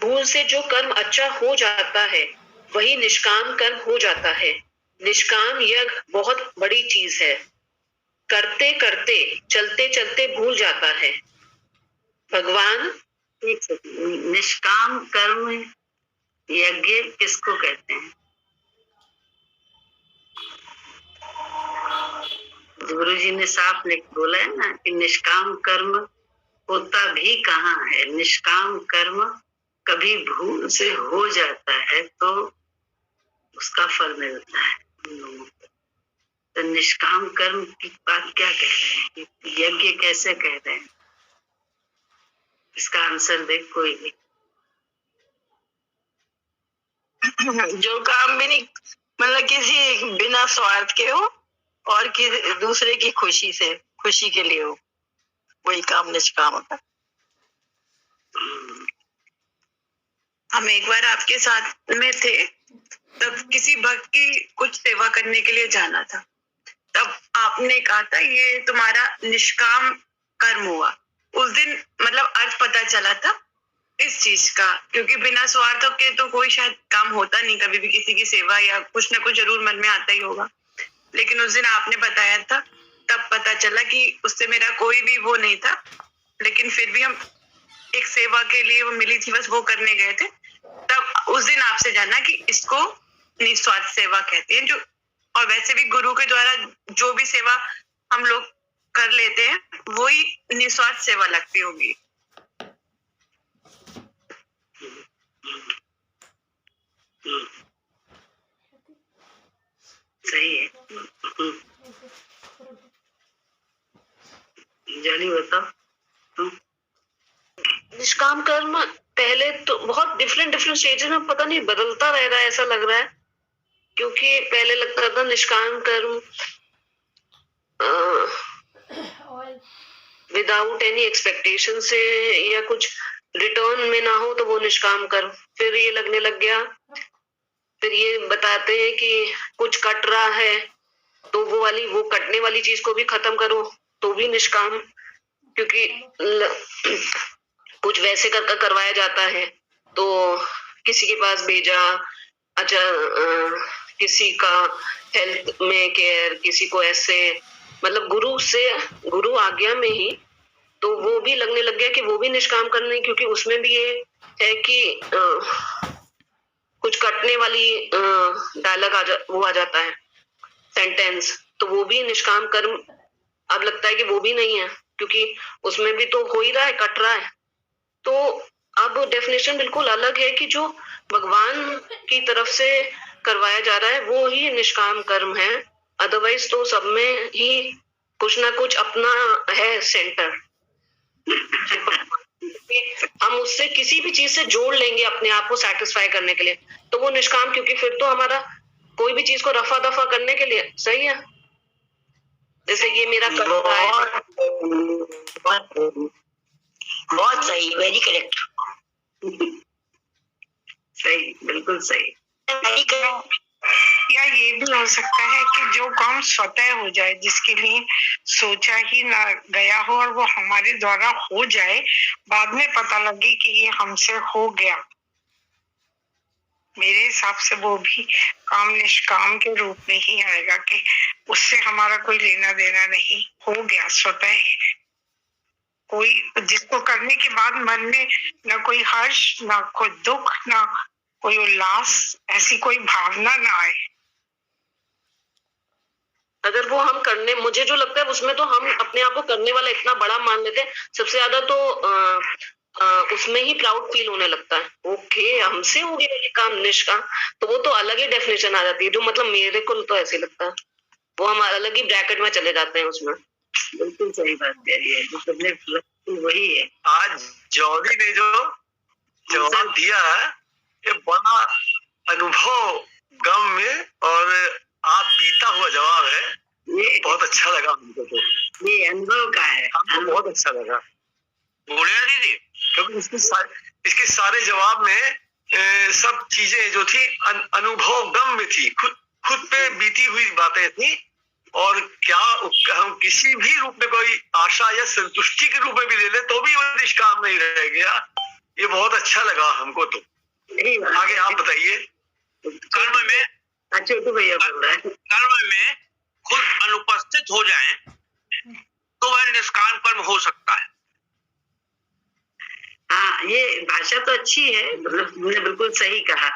भूल से जो कर्म अच्छा हो जाता है वही निष्काम कर्म हो जाता है। निष्काम यज्ञ बहुत बड़ी चीज है। करते करते चलते चलते भूल जाता है। भगवान निष्काम कर्म यज्ञ किसको कहते हैं? गुरु जी ने साफ लिख बोला है ना कि निष्काम कर्म होता भी कहाँ है। निष्काम कर्म कभी भूल से हो जाता है तो उसका फल मिलता है उन लोगों को। तो निष्काम कर्म की बात क्या कह रहे हैं, यज्ञ कैसे कह रहे हैं? इसका आंसर देख कोई नहीं। जो काम भी नहीं, मतलब किसी बिना स्वार्थ के हो और किसी दूसरे की खुशी से, खुशी के लिए हो, वही काम निष्काम होता है। हम एक बार आपके साथ में थे, तब किसी भक्त की कुछ सेवा करने के लिए जाना था। तब आपने कहा था ये तुम्हारा निष्काम कर्म हुआ। उस दिन मतलब अर्थ पता चला था इस चीज का, क्योंकि बिना स्वार्थ के तो कोई शायद काम होता नहीं, कभी भी किसी की सेवा या कुछ ना कुछ जरूर मन में आता ही होगा। लेकिन उस दिन आपने बताया था, तब पता चला कि उससे मेरा कोई भी वो नहीं था, लेकिन फिर भी हम एक सेवा के लिए वो मिली थी, बस वो करने गए थे। तब उस दिन आपसे जाना कि इसको निस्वार्थ सेवा कहते हैं। जो और वैसे भी गुरु के द्वारा जो भी सेवा हम लोग कर लेते हैं वही निस्वार्थ सेवा लगती होगी। सही है। जानी बताओ। निष्काम कर्म पहले तो बहुत डिफरेंट स्टेज में पता नहीं बदलता रह रहा है, ऐसा लग रहा है। क्योंकि पहले लगता था निष्काम कर्म विदाउट एनी एक्सपेक्टेशन से या कुछ रिटर्न में ना हो तो वो निष्काम कर्म। फिर ये लगने लग गया, फिर ये बताते हैं कि कुछ कट रहा है तो वो कटने वाली चीज को भी खत्म करो तो भी निष्काम, क्योंकि कुछ वैसे करवाया जाता है तो किसी के पास भेजा, अच्छा किसी का हेल्थ में केयर, किसी को ऐसे, मतलब गुरु आज्ञा में ही, तो वो भी लगने लग गया कि वो भी निष्काम करने, क्योंकि उसमें भी ये है कि कुछ कटने वाली डायलॉग आ जाता है, सेंटेंस, तो वो भी निष्काम कर्म अब लगता है कि वो भी नहीं है, क्योंकि उसमें भी तो हो ही रहा है, कट रहा है। तो अब डेफिनेशन बिल्कुल अलग है कि जो भगवान की तरफ से करवाया जा रहा है वो ही निष्काम कर्म है। अदरवाइज तो सब में ही कुछ ना कुछ अपना है सेंटर। हम उससे किसी भी चीज से जोड़ लेंगे अपने आप को सेटिस्फाई करने के लिए तो वो निष्काम, क्योंकि फिर तो हमारा कोई भी चीज को रफा दफा करने के लिए सही है। जैसे ये मेरा बहुत सही, वेरी करेक्ट। सही, बिल्कुल सही। या ये भी हो सकता है कि जो काम स्वतः हो जाए, जिसके लिए सोचा ही ना गया हो और वो हमारे द्वारा हो जाए, बाद में पता लगे कि ये हमसे हो गया। मेरे हिसाब से वो भी काम निष्काम के रूप में ही आएगा कि उससे हमारा कोई लेना देना नहीं, हो गया स्वतः। कोई जिसको करने के बाद मन में ना कोई हर्ष, ना कोई दुख, ना कोई उल्लास, ऐसी कोई भावना ना आए। अगर वो हम करने, मुझे जो लगता है उसमें तो हम अपने आप को करने वाला इतना बड़ा मान लेते हैं सबसे ज्यादा, तो उसमें ही प्राउड फील होने लगता है। ओके, हमसे हो गया ये काम निष्काम, तो वो तो अलग ही डेफिनेशन आ जाती है, जो मतलब मेरे को तो ऐसे लगता है वो हम अलग ही ब्रैकेट में चले जाते हैं उसमें। बिल्कुल सही बात कह रही है, जो तुमने वही है। आज जौहरी ने जो जवाब दिया है ये बड़ा अनुभव गम में और आप बीता हुआ जवाब है, ये बहुत अच्छा लगा हमको। तो ये अनुभव का है, हमको बहुत अच्छा लगा। बोले ना दीदी, क्योंकि इसके सारे जवाब में सब चीजें जो थी अनुभव गम में थी, खुद पे बीती हुई बातें थी। और क्या हम किसी भी रूप में कोई आशा या संतुष्टि के रूप में भी ले ले तो भी वो निष्काम नहीं रह गया। ये बहुत अच्छा लगा हमको। तो आगे आप बताइए। कर्म में छोटू भैया बोल रहा है, कर्म में खुद अनुपस्थित हो जाएं तो वह निष्काम कर्म हो सकता है। हाँ ये भाषा तो अच्छी है, मतलब तुमने बिल्कुल सही कहा,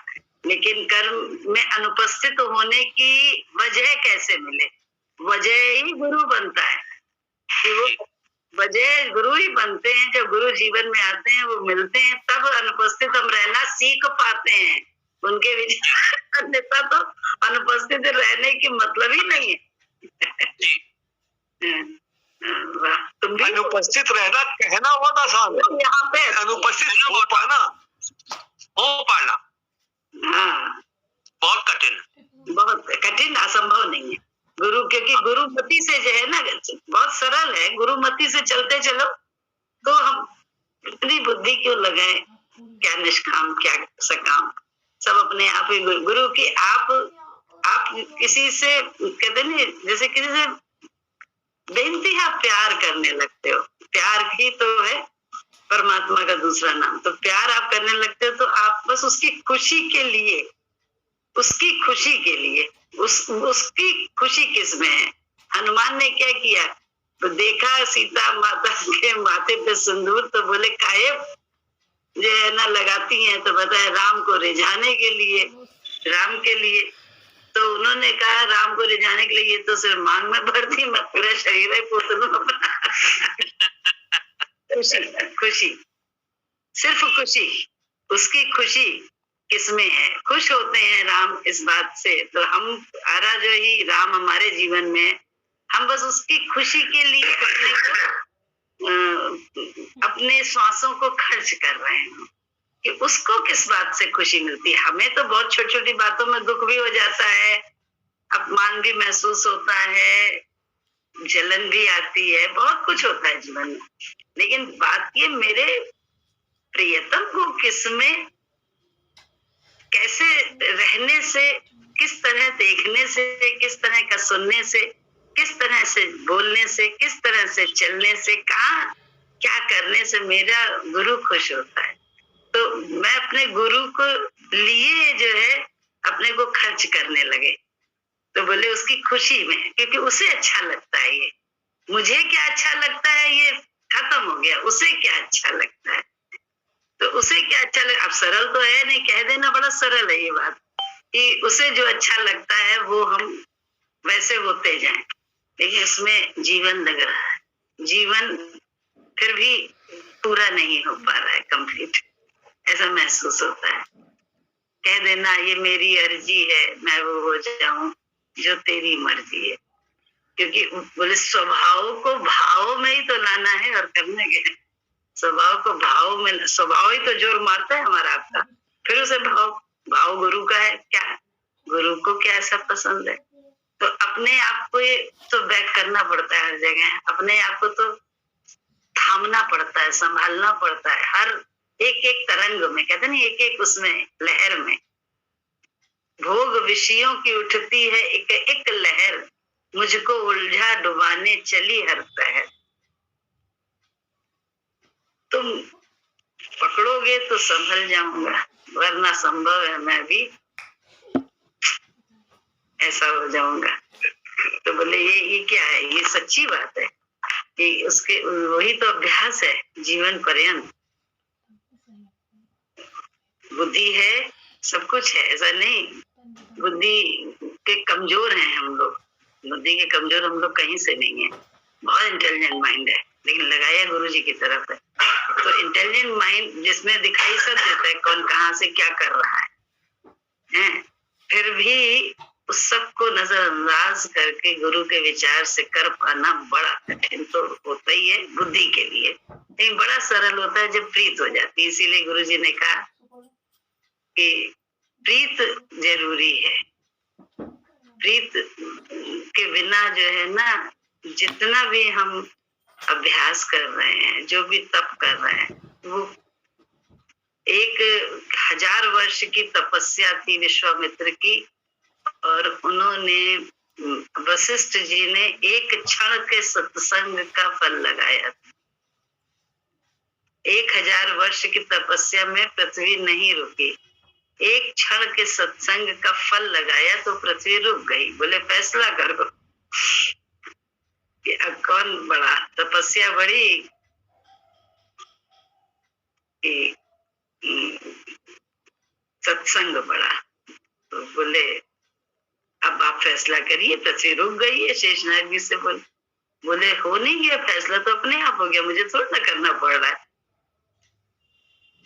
लेकिन कर्म में अनुपस्थित होने की वजह कैसे मिले? वजह ही गुरु बनता है कि वो वजह गुरु ही बनते हैं। जब गुरु जीवन में आते हैं, वो मिलते हैं, तब अनुपस्थित हम रहना सीख पाते हैं। उनके विचार अन्यथा तो अनुपस्थित रहने की मतलब ही नहीं है। वाह, तुम भी अनुपस्थित रहना कहना बहुत आसान है, यहाँ पे अनुपस्थित हो पाना हाँ बहुत कठिन, बहुत कठिन, असंभव नहीं है। गुरु, क्योंकि गुरुमति से जो है ना, बहुत सरल है। गुरुमति से चलते चलो तो हम इतनी बुद्धि क्यों लगाए, क्या निष्काम क्या सकाम, सब अपने आप ही गुरु की। आप किसी से कहते नहीं, जैसे किसी से बेनती आप प्यार करने लगते हो, प्यार ही तो है परमात्मा का दूसरा नाम। तो प्यार आप करने लगते हो तो आप बस उसकी खुशी के लिए, उसकी खुशी के लिए, उसकी खुशी किसमें है? हनुमान ने क्या किया? तो देखा सीता माता के माथे पे सिंदूर, तो बोले काहे जो है ना लगाती हैं, तो बताया राम को रिझाने के लिए, राम के लिए। तो उन्होंने कहा राम को रिझाने के लिए ये तो सिर्फ मांग में भरती, मत पूरा शरीर है पोतलू अपना। खुशी खुशी, सिर्फ खुशी, उसकी खुशी किसमें है? खुश होते हैं राम इस बात से। तो हम आरा जो ही राम हमारे जीवन में, हम बस उसकी खुशी के लिए अपने श्वासों को खर्च कर रहे हैं कि उसको किस बात से खुशी मिलती है। हमें तो बहुत छोटी छोटी बातों में दुख भी हो जाता है, अपमान भी महसूस होता है, जलन भी आती है, बहुत कुछ होता है जीवन में। लेकिन बात ये, मेरे प्रियतम को किसमें, कैसे रहने से, किस तरह देखने से, किस तरह का सुनने से, किस तरह से बोलने से, किस तरह से चलने से, कहाँ क्या करने से मेरा गुरु खुश होता है। तो मैं अपने गुरु को लिए जो है अपने को खर्च करने लगे। तो बोले उसकी खुशी में, क्योंकि उसे अच्छा लगता है। ये मुझे क्या अच्छा लगता है ये खत्म हो गया, उसे क्या अच्छा लगता है। तो उसे क्या अच्छा लगा, अब सरल तो है नहीं, कह देना बड़ा सरल है ये बात कि उसे जो अच्छा लगता है वो हम वैसे होते जाएं। लेकिन उसमें जीवन लग रहा है, जीवन फिर भी पूरा नहीं हो पा रहा है, कंप्लीट, ऐसा महसूस होता है। कह देना ये मेरी अर्जी है, मैं वो हो जाऊं जो तेरी मर्जी है। क्योंकि बोले स्वभाव को भाव में ही तो लाना है, और करना क्या है? स्वभाव को भाव में, स्वभाव ही तो जोर मारता है हमारा आपका, फिर उसे भाव गुरु का है क्या, गुरु को क्या ऐसा पसंद है। तो अपने आप को ये तो बैक करना पड़ता है हर जगह, अपने आप को तो थामना पड़ता है, संभालना पड़ता है, हर एक एक तरंग में, कहते नहीं एक एक उसमें लहर में। भोग विषयों की उठती है एक एक लहर, मुझको उलझा डुबाने चली हर पहर। तुम पकड़ोगे तो संभल जाऊंगा, वरना संभव है मैं भी ऐसा हो जाऊंगा। तो बोले ये क्या है? ये सच्ची बात है कि उसके वही तो अभ्यास है जीवन पर्यंत। बुद्धि है, सब कुछ है, ऐसा नहीं। बुद्धि के कमजोर हैं हम लोग, बुद्धि के कमजोर हम लोग कहीं से नहीं है, बहुत इंटेलिजेंट माइंड है, लेकिन लगाया गुरु जी की तरफ है। तो इंटेलिजेंट माइंड जिसमें दिखाई सब देता है कौन कहाँ से क्या कर रहा है, फिर भी उस सबको नजरअंदाज करके गुरु के विचार से कर पाना बड़ा कठिन तो होता ही है बुद्धि के लिए, लेकिन बड़ा सरल होता है जब प्रीत हो जाती है। इसीलिए गुरु जी ने कहा कि प्रीत जरूरी है। प्रीत के बिना जो है ना, जितना भी हम अभ्यास कर रहे हैं, जो भी तप कर रहे हैं, वो 1000 वर्ष की तपस्या थी विश्वामित्र की, और उन्होंने, वशिष्ठ जी ने एक क्षण के सत्संग का फल लगाया। 1000 वर्ष की तपस्या में पृथ्वी नहीं रुकी, एक क्षण के सत्संग का फल लगाया तो पृथ्वी रुक गई। बोले फैसला करो कि अब कौन बड़ा, तपस्या बड़ी कि सत्संग बड़ा। तो बोले अब आप फैसला करिए, पृथ्वी रुक गई है। शेषनाग जी से बोले हो नहीं गया फैसला तो अपने आप हो गया, मुझे थोड़ा ना करना पड़ रहा है,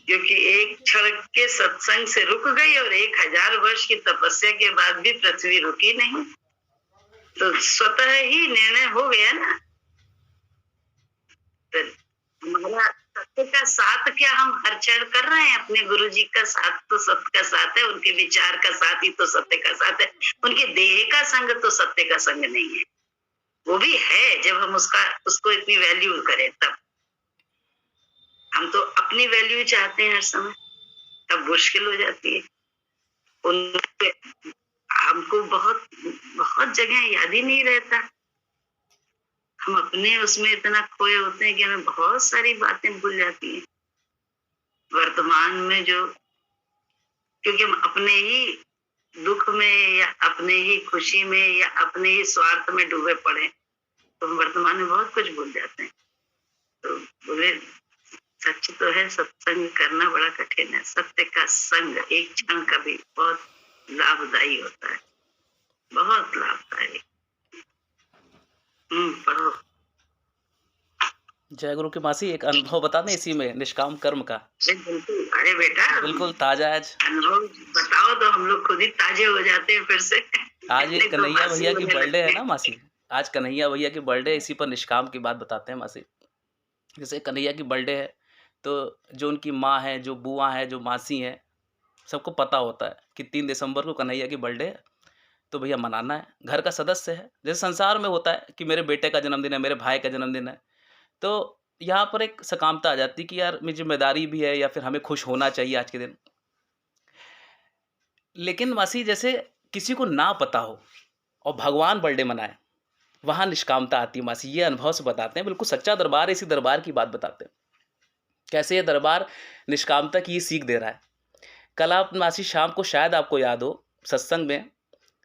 क्योंकि एक क्षण के सत्संग से रुक गई और 1000 वर्ष की तपस्या के बाद भी पृथ्वी रुकी नहीं, तो स्वतः ही निर्णय हो गया ना। तो हमारा सत्य का साथ क्या हम हर क्षण कर रहे हैं? अपने गुरु जी का साथ तो सत्य का साथ है, उनके विचार का साथ ही तो सत्य का साथ है, उनके देह का संग तो सत्य का संग नहीं है। वो भी है जब हम उसको इतनी वैल्यू करें, तब हम तो अपनी वैल्यू चाहते हैं हर समय, तब मुश्किल हो जाती है। हमको बहुत बहुत जगह याद ही नहीं रहता, हम अपने उसमें इतना खोए होते हैं कि हमें बहुत सारी बातें भूल जाती हैं वर्तमान में, जो क्योंकि हम अपने ही दुख में या अपने ही खुशी में या अपने ही स्वार्थ में डूबे पड़े, तो हम वर्तमान में बहुत कुछ भूल जाते हैं। तो बोले सच तो है, सत्संग करना बड़ा कठिन है। सत्य का संग एक क्षण का भी बहुत लाभदायी होता है, बहुत लाभदायी। पढ़ो। जय गुरु की मासी, एक अनुभव बता दें इसी में निष्काम कर्म का। बिल्कुल, अरे बेटा बिल्कुल ताजा आज अनुभव बताओ तो हम लोग खुद ही ताजे हो जाते हैं फिर से। आज ये कन्हैया भैया की बर्थडे है ना मासी, आज कन्हैया भैया की बर्थडे, इसी पर निष्काम की बात बताते हैं मासी। जैसे कन्हैया की बर्थडे है तो जो उनकी माँ है, जो बुआ है, जो मासी है, सबको पता होता है कि 3 दिसंबर को कन्हैया की बर्थडे है, तो भैया मनाना है। घर का सदस्य है, जैसे संसार में होता है कि मेरे बेटे का जन्मदिन है, मेरे भाई का जन्मदिन है, तो यहाँ पर एक सकामता आ जाती कि यार मेरी जिम्मेदारी भी है या फिर हमें खुश होना चाहिए आज के दिन। लेकिन मासी जैसे किसी को ना पता हो और भगवान बर्थडे मनाए, वहाँ निष्कामता आती है मासी। ये अनुभव से बताते हैं, बिल्कुल सच्चा दरबार, इसी दरबार की बात बताते हैं कैसे ये दरबार निष्कामता की सीख दे रहा है। कल आप मासी शाम को शायद आपको याद हो, सत्संग में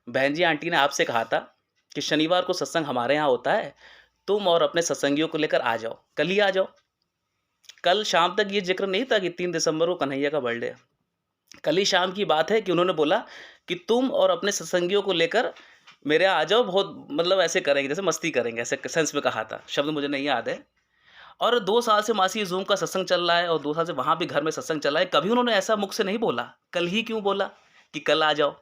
बहन जी आंटी ने आपसे कहा था कि शनिवार को सत्संग हमारे यहाँ होता है, तुम और अपने सत्संगियों को लेकर आ जाओ, कल ही आ जाओ। कल शाम तक ये जिक्र नहीं था कि 3 दिसंबर को कन्हैया का बर्थडे है। कल ही शाम की बात है कि उन्होंने बोला कि तुम और अपने सत्संगियों को लेकर मेरे यहाँ आ जाओ, बहुत मतलब ऐसे करेंगे, जैसे मस्ती करेंगे, ऐसे सेंस में कहा था, शब्द मुझे नहीं याद है। और 2 साल से मासी जूम का सत्संग चल रहा है और 2 साल से वहाँ भी घर में सत्संग चल रहा है, कभी उन्होंने ऐसा मुख से नहीं बोला, कल ही क्यों बोला कि कल आ जाओ,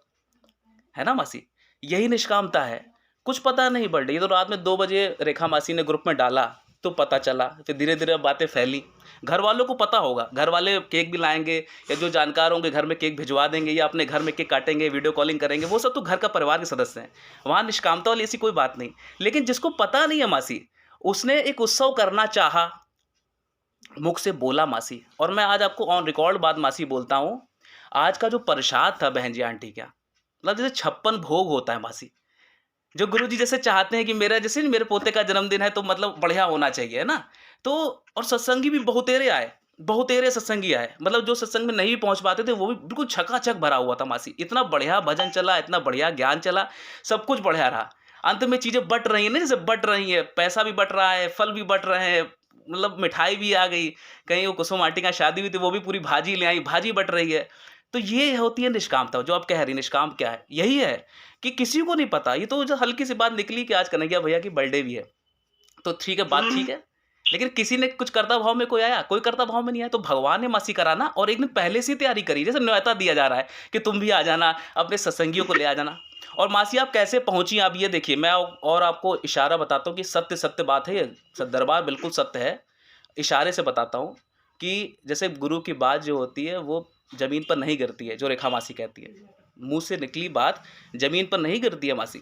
है ना मासी। यही निष्कामता है। कुछ पता नहीं बर्थडे, ये तो रात में 2 बजे रेखा मासी ने ग्रुप में डाला तो पता चला, फिर धीरे धीरे बातें फैली। घर वालों को पता होगा, घर वाले केक भी लाएंगे या जो जानकार होंगे घर में केक भिजवा देंगे या अपने घर में केक काटेंगे, वीडियो कॉलिंग करेंगे, वो सब तो घर का परिवार के सदस्य हैं, वहाँ निष्कामता वाली ऐसी कोई बात नहीं। लेकिन जिसको पता नहीं है मासी, उसने एक उत्सव करना चाहा, मुख से बोला मासी। और मैं आज आपको ऑन रिकॉर्ड बात मासी बोलता हूँ, आज का जो प्रसाद था बहन जी आंटी का, मतलब जैसे 56 भोग होता है मासी, जो गुरुजी जैसे चाहते हैं कि मेरा जैसे मेरे पोते का जन्मदिन है तो मतलब बढ़िया होना चाहिए, है ना। तो और सत्संगी भी बहुतेरे आए, बहुतेरे सत्संगी आए, मतलब जो सत्संग में नहीं पहुंच पाते थे वो भी बिल्कुल छकाछक भरा हुआ था मासी। इतना बढ़िया भजन चला, इतना बढ़िया ज्ञान चला, सब कुछ बढ़िया रहा। अंत में चीज़ें बट रही हैं ना, जैसे बट रही है, पैसा भी बट रहा है, फल भी बट रहे हैं, मतलब मिठाई भी आ गई, कहीं वो कुसुम आंटी का शादी हुई थी वो भी पूरी भाजी ले आई, भाजी बट रही है। तो ये होती है निष्कामता। जो आप कह रही निष्काम क्या है, यही है कि किसी को नहीं पता। ये तो जो हल्की सी बात निकली कि आज कन्हैया भैया की बर्थडे भी है, तो ठीक है, बात ठीक है, लेकिन किसी ने कुछ करता भाव में कोई आया, कोई करता भाव में नहीं आया, तो भगवान ने मासी कराना और एक दिन पहले से तैयारी करी, जैसे न्योता दिया जा रहा है कि तुम भी आ जाना, अपने सत्संगियों को ले आ जाना। और मासी आप कैसे पहुंची, आप ये देखिए, मैं और आपको इशारा बताता हूँ कि सत्य सत्य बात है, ये दरबार बिल्कुल सत्य है। इशारे से बताता हूँ कि जैसे गुरु की बात जो होती है वो ज़मीन पर नहीं गिरती है, जो रेखा मासी कहती है, मुंह से निकली बात ज़मीन पर नहीं गिरती है मासी।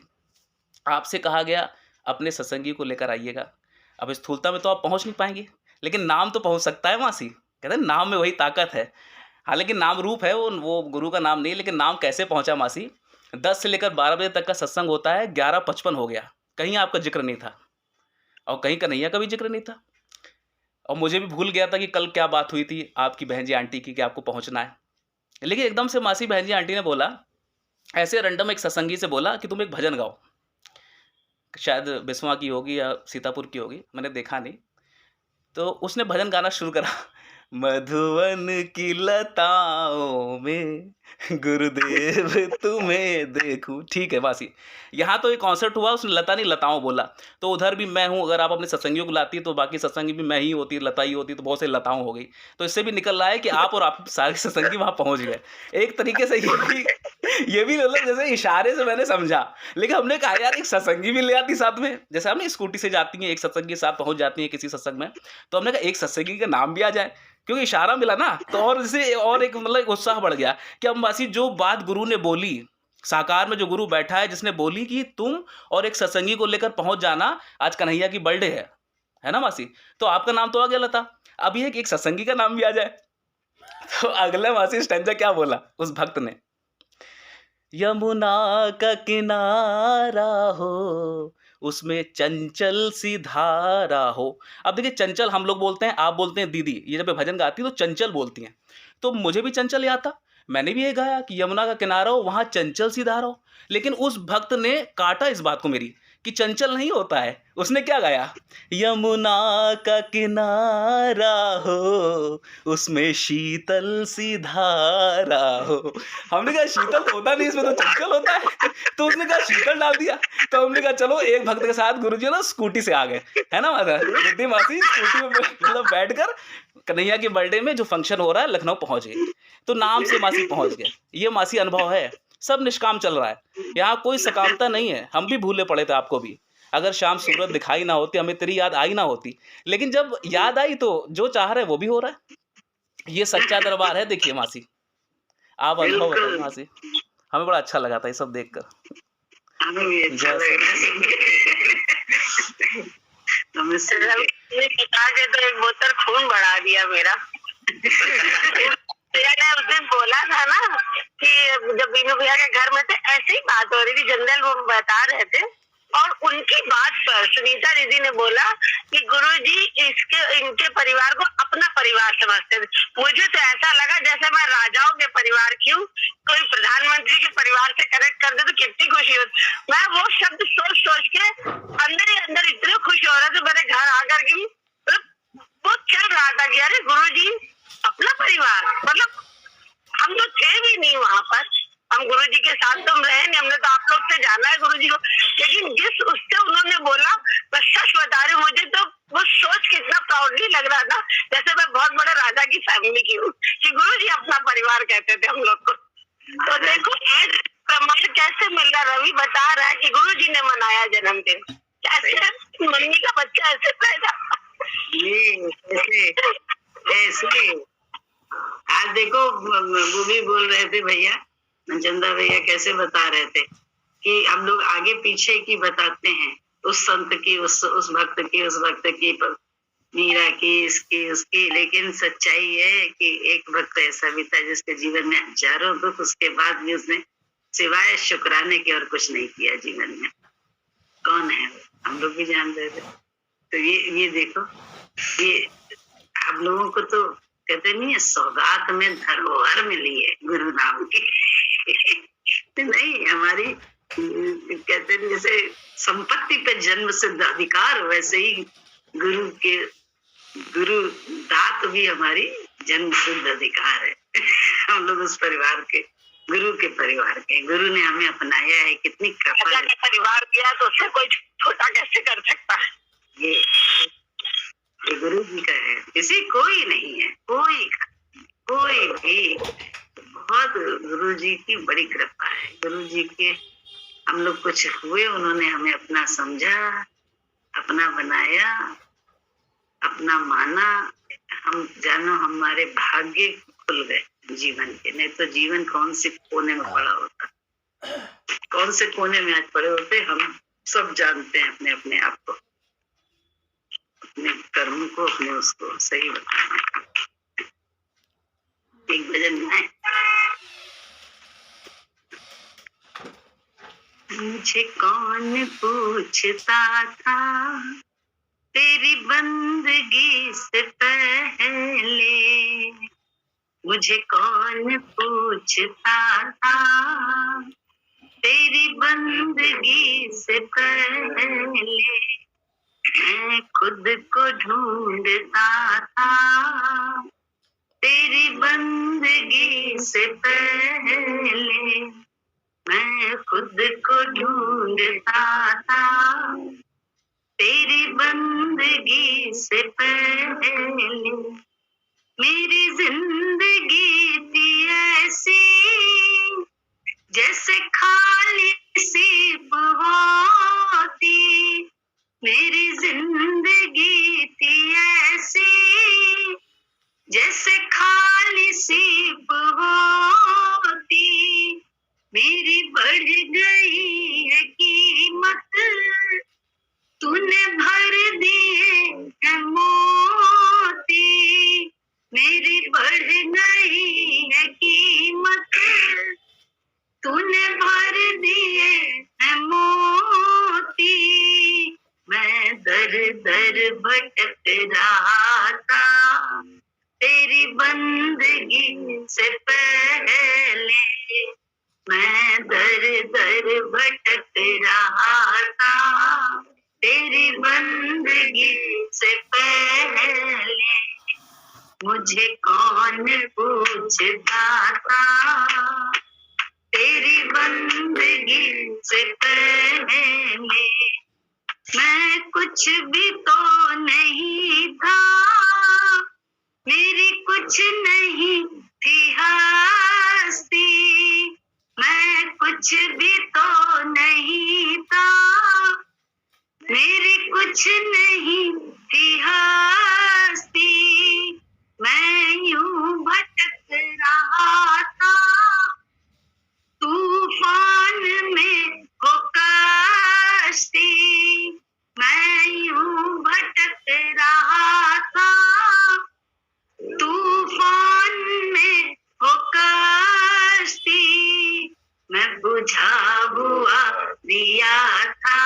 आपसे कहा गया अपने सत्संगी को लेकर आइएगा। अब स्थूलता में तो आप पहुंच नहीं पाएंगे, लेकिन नाम तो पहुंच सकता है मासी। कहते हैं नाम में वही ताकत है। हालांकि नाम रूप है वो गुरु का नाम नहीं, लेकिन नाम कैसे पहुंचा मासी। 10 से लेकर 12 बजे तक का सत्संग होता है, 11:55 हो गया, कहीं आपका जिक्र नहीं था और कहीं कन्हैया का भी जिक्र नहीं था। और मुझे भी भूल गया था कि कल क्या बात हुई थी आपकी बहन जी आंटी की कि आपको पहुंचना है। लेकिन एकदम से मासी बहन जी आंटी ने बोला, ऐसे रैंडम एक सत्संगी से बोला कि तुम एक भजन गाओ। शायद बिस्वा की होगी या सीतापुर की होगी, मैंने देखा नहीं। तो उसने भजन गाना शुरू करा, मधुवन की लताओं में गुरुदेव तुम्हें देखूं। ठीक है वासी, यहाँ तो एक कॉन्सर्ट हुआ, उसने लता नहीं लताओं बोला, तो उधर भी मैं हूँ। अगर आप अपने सत्संगियों को लाती तो बाकी सत्संगी भी मैं ही होती, लता ही होती, तो बहुत से लताओं हो गई। तो इससे भी निकल रहा है कि आप और आप सारे सत्संगी वहाँ पहुँच गए। एक तरीके से ये भी मतलब जैसे इशारे से मैंने समझा। लेकिन हमने कहा यार एक सत्संगी भी ले आती साथ में, जैसे हम स्कूटी से जाती हैं एक सत्संगी के साथ पहुँच जाती हैं किसी सत्संग में, तो हमने कहा एक सत्संगी का नाम भी आ जाए, क्योंकि इशारा मिला ना। तो और इससे और एक मतलब उत्साह बढ़ गया कि अब मासी जो बात गुरु ने बोली, साकार में जो गुरु बैठा है जिसने बोली कि तुम और एक सत्संगी को लेकर पहुंच जाना, आज कन्हैया की बर्थडे है ना मासी, तो आपका नाम तो आ गया लता, अब ये एक सत्संगी का नाम भी आ जाए। तो अगले मासी स्टैंजा क्या बोला उस भक्त ने, यमुना का किनारा हो उसमें चंचल सी धारा हो। अब देखिए चंचल हम लोग बोलते हैं, आप बोलते हैं दीदी, ये जब भजन गाती है तो चंचल बोलती हैं, तो मुझे भी चंचल याद था, मैंने भी ये गाया कि यमुना का किनारा हो वहाँ चंचल सी धारा हो। लेकिन उस भक्त ने काटा इस बात को मेरी कि चंचल नहीं होता है। उसने क्या गाया, यमुना का किनारा हो उसमें शीतल सी धारा हो। हमने कहा शीतल तो होता नहीं, इसमें तो चंचल होता है। तो उसने कहा शीतल डाल दिया। तो हमने कहा चलो एक भक्त के साथ गुरुजी ना स्कूटी से आ गए, है ना माता रिद्धि मासी, स्कूटी में मतलब बैठकर कन्हैया की बर्थडे में जो फंक्शन हो रहा है लखनऊ पहुंच गए। तो नाम से मासी पहुंच गए। ये मासी अनुभव है, सब निष्काम चल रहा है, यहाँ कोई सकामता नहीं है। हम भी भूले पड़े थे, आपको भी, अगर शाम सूरत दिखाई ना होती, हमें तेरी याद आई ना होती, लेकिन जब याद आई तो जो चाह रहे वो भी हो रहा है। ये सच्चा दरबार है। देखिए मासी, आप अनुभव बताइए मासी, हमें बड़ा अच्छा लगा था ये सब देखकर। हमें भी अच्छा लगा। बता के तो एक बोतल खून बढ़ा दिया मेरा। भैया ने उस दिन बोला था ना कि जब बीनू भैया के घर में थे, ऐसे ही बात हो रही थी, जनरल वो बता रहे थे, और उनकी बात पर सुनीता दीदी ने बोला कि गुरुजी इनके परिवार को अपना परिवार समझते थे। मुझे तो ऐसा लगा जैसे मैं राजाओं के परिवार की हूँ, कोई प्रधानमंत्री के परिवार से कनेक्ट कर दे तो कितनी खुशी होती। मैं वो शब्द सोच सोच के अंदर ही अंदर इतने खुश हो रहा था, मेरे घर आकर के वो चल रहा था कि अरे गुरुजी अपना परिवार, मतलब हम तो थे भी नहीं वहां पर, हम गुरुजी के साथ तो रहे नहीं, हमने तो आप लोग से जाना है गुरुजी को। लेकिन जिस उससे उन्होंने बोला, मैं सच बता रही हूँ, मुझे तो वो सोच के इतना प्राउडली लग रहा था जैसे मैं बहुत बड़े राजा की फैमिली की हूँ, कि गुरुजी अपना परिवार कहते थे हम लोग को। तो देखो आज प्रमाण कैसे मिल रहा, रवि बता रहा है कि गुरुजी ने मनाया जन्मदिन, कैसे मम्मी का बच्चा ऐसे पैदा। ऐसे आज देखो वो भी बोल रहे थे भैया, चंदा भैया कैसे बता रहे थे कि हम लोग आगे पीछे की बताते हैं, उस संत की, उस भक्त की, उस भक्त की, मीरा की, इसकी उसकी, लेकिन सच्चाई है कि एक भक्त ऐसा भी था जिसके जीवन में हजारों दुख, उसके बाद भी उसने सिवाय शुक्राने के और कुछ नहीं किया जीवन में। कौन है वो, हम लोग भी जान रहे थे। तो ये देखो, ये आप लोगों को तो कहते नहीं है सौगात में धरोहर मिली है गुरु नाम की। नहीं, हमारी कहते नहीं जैसे संपत्ति पे जन्म सिद्ध अधिकार, वैसे ही गुरु दात भी हमारी जन्म सिद्ध अधिकार है। हम लोग उस परिवार के, गुरु के परिवार के, गुरु ने हमें अपनाया है, कितनी कृपा है। परिवार दिया तो उससे कोई छोटा कैसे कर सकता है। ये गुरु जी का है, किसी कोई नहीं है, कोई भी। बहुत गुरु जी की बड़ी कृपा है। गुरु जी के हम लोग कुछ हुए, उन्होंने हमें अपना समझा, अपना बनाया, अपना माना। हम जानो हमारे भाग्य खुल गए जीवन के, नहीं तो जीवन कौन से कोने में पड़ा होता, कौन से कोने में आज पड़े होते। हम सब जानते हैं अपने अपने आप को, अपने कर्म को, अपने उसको सही बताना। एक भजन गाएं। मुझे कौन पूछता था तेरी तेरी बंदगी से पहले मुझे कौन पूछता था, तेरी बंदगी से पहले मैं खुद को ढूंढता था, तेरी बंदगी से पहले मैं खुद को ढूंढता था, तेरी बंदगी से पहले मेरी जिंदगी थी ऐसी जैसे खाली सीप होती, मेरी जिंदगी थी ऐसी जैसे खाली सीप होती, मेरी बढ़ गई है कीमत, तूने भर दिए है मोती, मेरी बढ़ गई है कीमत, तूने भर दिए है मोती, मैं दर दर भटक रहा था, तेरी बंदगी से पहले मैं दर दर भटक रहा था, तेरी बंदगी से पहले मुझे कौन पूछता था, तेरी बंदगी से पहले मैं कुछ भी तो नहीं था, मेरी कुछ नहीं थी हस्ती, मैं कुछ भी तो नहीं था, मेरी कुछ नहीं थी हस्ती, मैं यूं भटक रहा था, तूफान में हो कश्ती, मैं यूं भटक रहा था, तूफान में हो कश्ती, मैं बुझा हुआ दिया था,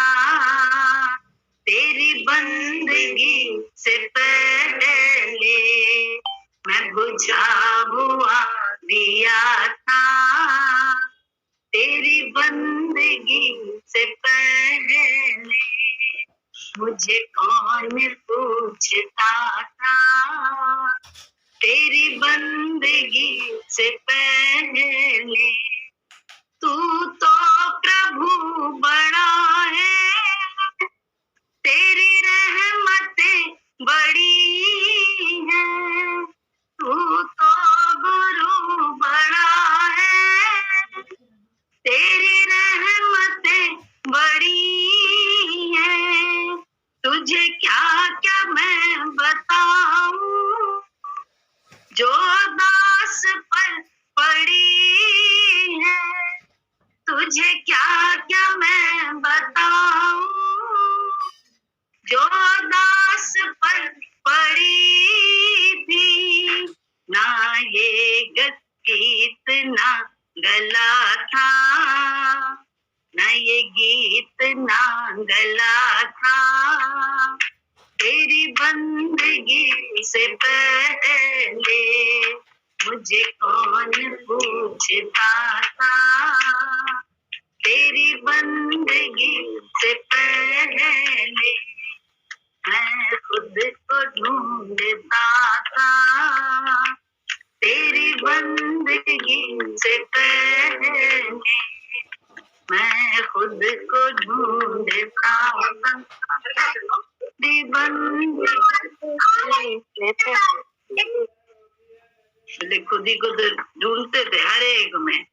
तेरी बंदगी से पहले मैं बुझा हुआ दिया था, तेरी बंदगी से पहले मुझे कौन पूछता था, तेरी बंदगी से पहले तू तो प्रभु बड़ा है, तेरी रहमतें बड़ी हैं, तू तो गुरु बड़ा है, तेरी रहमतें बड़ी हैं, तुझे क्या क्या मैं बताऊं, जो दास पर पड़ी है, तुझे क्या क्या मैं बताऊं, जो दास पर पड़ी थी, ना ये गीत ना गला था, ना ये गीत ना गला था, तेरी बंदगी से पहले मुझे कौन पूछता था, तेरी बंदगी से पहले मैं खुद को ढूंढता था, तेरी बंदगी से पहले मैं खुद को ढूंढता था, तेरी बंदगी से पहले खुद ही को ढूंढते थे हर एक में,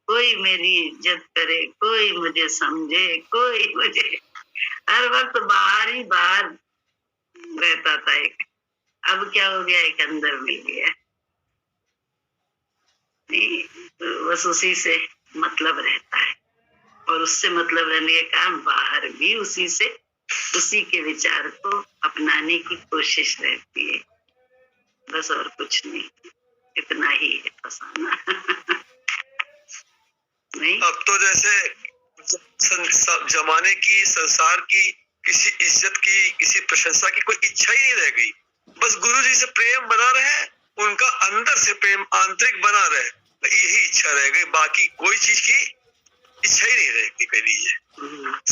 कोई मेरी इज्जत करे, कोई मुझे समझे, कोई मुझे हर वक्त बाहर ही बाहर रहता था एक, अब क्या हो गया, एक अंदर मिल गया, बस उसी से मतलब रहता है, और उससे मतलब रहने के कारण बाहर भी उसी से उसी के विचार को अपनाने की कोशिश रहती है, बस और कुछ नहीं, इतना ही है फसाना। नहीं अब तो जैसे जमाने की, संसार की किसी इज्जत की, किसी प्रशंसा की कोई इच्छा ही नहीं रह गई। बस गुरु जी से प्रेम बना रहे, उनका अंदर से प्रेम आंतरिक बना रहे, यही इच्छा रह गई। बाकी कोई चीज की इच्छा ही नहीं रहेगी कह लीजिए।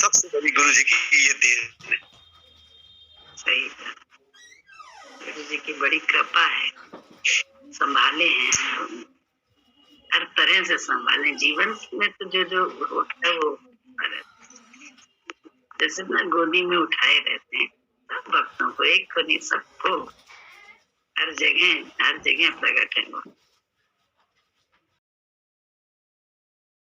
सबसे बड़ी गुरु जी की ये देन है। सही है। गुरु जी की बड़ी कृपा है, संभाले हैं, हर तरह से संभाले। जीवन में तो जो जो होता है वो जैसे ना गोदी में उठाए रहते हैं सब भक्तों को, एक को नहीं सबको, हर जगह प्रकट है वो।